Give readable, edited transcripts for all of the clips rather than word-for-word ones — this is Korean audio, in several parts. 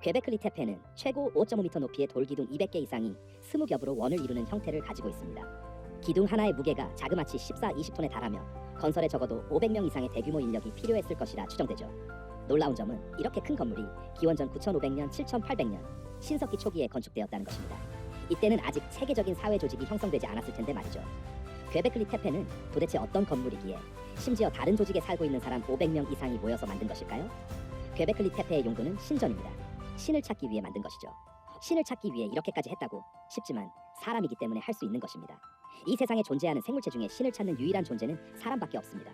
퀘베클리 테페는 최고 5.5m 높이의 돌기둥 200개 이상이 20겹으로 원을 이루는 형태를 가지고 있습니다. 기둥 하나의 무게가 자그마치 14-20톤에 달하며 건설에 적어도 500명 이상의 대규모 인력이 필요했을 것이라 추정되죠. 놀라운 점은 이렇게 큰 건물이 기원전 9500년, 7800년 신석기 초기에 건축되었다는 것입니다. 이때는 아직 체계적인 사회 조직이 형성되지 않았을 텐데 말이죠. 퀘베클리 테페는 도대체 어떤 건물이기에 심지어 다른 조직에 살고 있는 사람 500명 이상이 모여서 만든 것일까요? 퀘베클리 테페의 용도는 신전입니다. 신을 찾기 위해 만든 것이죠. 신을 찾기 위해 이렇게까지 했다고 싶지만 사람이기 때문에 할 수 있는 것입니다. 이 세상에 존재하는 생물체 중에 신을 찾는 유일한 존재는 사람밖에 없습니다.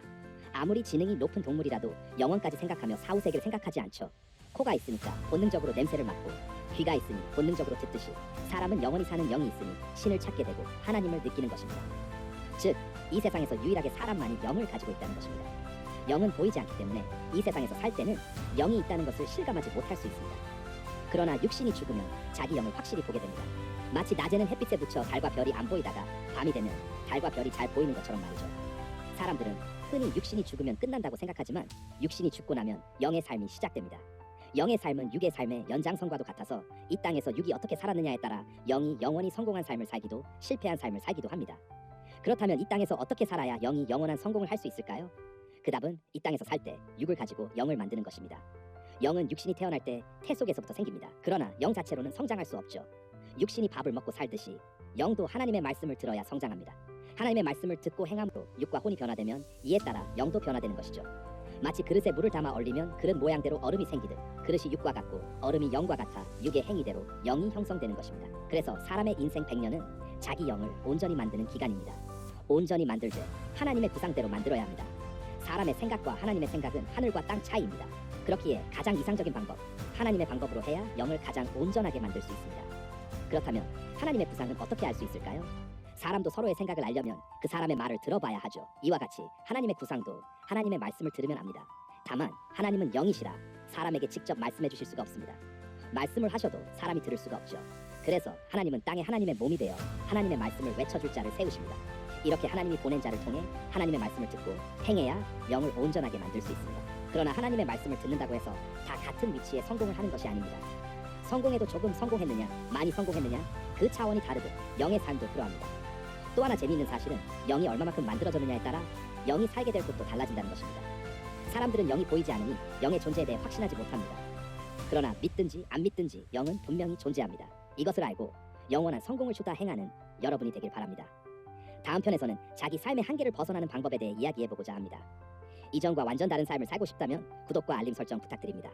아무리 지능이 높은 동물이라도 영혼까지 생각하며 사후세계를 생각하지 않죠. 코가 있으니까 본능적으로 냄새를 맡고, 귀가 있으니 본능적으로 듣듯이 사람은 영원히 사는 영이 있으니 신을 찾게 되고 하나님을 느끼는 것입니다. 즉, 이 세상에서 유일하게 사람만이 영을 가지고 있다는 것입니다. 영은 보이지 않기 때문에 이 세상에서 살 때는 영이 있다는 것을 실감하지 못할 수 있습니다. 그러나 육신이 죽으면 자기 영을 확실히 보게 됩니다. 마치 낮에는 햇빛에 붙여 달과 별이 안 보이다가 밤이 되면 달과 별이 잘 보이는 것처럼 말이죠. 사람들은 흔히 육신이 죽으면 끝난다고 생각하지만 육신이 죽고 나면 영의 삶이 시작됩니다. 영의 삶은 육의 삶의 연장선과도 같아서 이 땅에서 육이 어떻게 살았느냐에 따라 영이 영원히 성공한 삶을 살기도 실패한 삶을 살기도 합니다. 그렇다면 이 땅에서 어떻게 살아야 영이 영원한 성공을 할 수 있을까요? 그 답은 이 땅에서 살 때 육을 가지고 영을 만드는 것입니다. 영은 육신이 태어날 때 태 속에서부터 생깁니다. 그러나 영 자체로는 성장할 수 없죠. 육신이 밥을 먹고 살듯이 영도 하나님의 말씀을 들어야 성장합니다. 하나님의 말씀을 듣고 행함으로 육과 혼이 변화되면 이에 따라 영도 변화되는 것이죠. 마치 그릇에 물을 담아 얼리면 그릇 모양대로 얼음이 생기듯 그릇이 육과 같고 얼음이 영과 같아 육의 행위대로 영이 형성되는 것입니다. 그래서 사람의 인생 100년은 자기 영을 온전히 만드는 기간입니다. 온전히 만들되 하나님의 구상대로 만들어야 합니다. 사람의 생각과 하나님의 생각은 하늘과 땅 차이입니다. 그렇기에 가장 이상적인 방법, 하나님의 방법으로 해야 영을 가장 온전하게 만들 수 있습니다. 그렇다면 하나님의 구상은 어떻게 알 수 있을까요? 사람도 서로의 생각을 알려면 그 사람의 말을 들어봐야 하죠. 이와 같이 하나님의 구상도 하나님의 말씀을 들으면 압니다. 다만 하나님은 영이시라 사람에게 직접 말씀해 주실 수가 없습니다. 말씀을 하셔도 사람이 들을 수가 없죠. 그래서 하나님은 땅에 하나님의 몸이 되어 하나님의 말씀을 외쳐줄 자를 세우십니다. 이렇게 하나님이 보낸 자를 통해 하나님의 말씀을 듣고 행해야 영을 온전하게 만들 수 있습니다. 그러나 하나님의 말씀을 듣는다고 해서 다 같은 위치에 성공을 하는 것이 아닙니다. 성공해도 조금 성공했느냐, 많이 성공했느냐, 그 차원이 다르듯 영의 삶도 그러합니다. 또 하나 재미있는 사실은 영이 얼마만큼 만들어졌느냐에 따라 영이 살게 될 곳도 달라진다는 것입니다. 사람들은 영이 보이지 않으니 영의 존재에 대해 확신하지 못합니다. 그러나 믿든지 안 믿든지 영은 분명히 존재합니다. 이것을 알고 영원한 성공을 주다 행하는 여러분이 되길 바랍니다. 다음 편에서는 자기 삶의 한계를 벗어나는 방법에 대해 이야기해보고자 합니다. 이전과 완전 다른 삶을 살고 싶다면 구독과 알림 설정 부탁드립니다.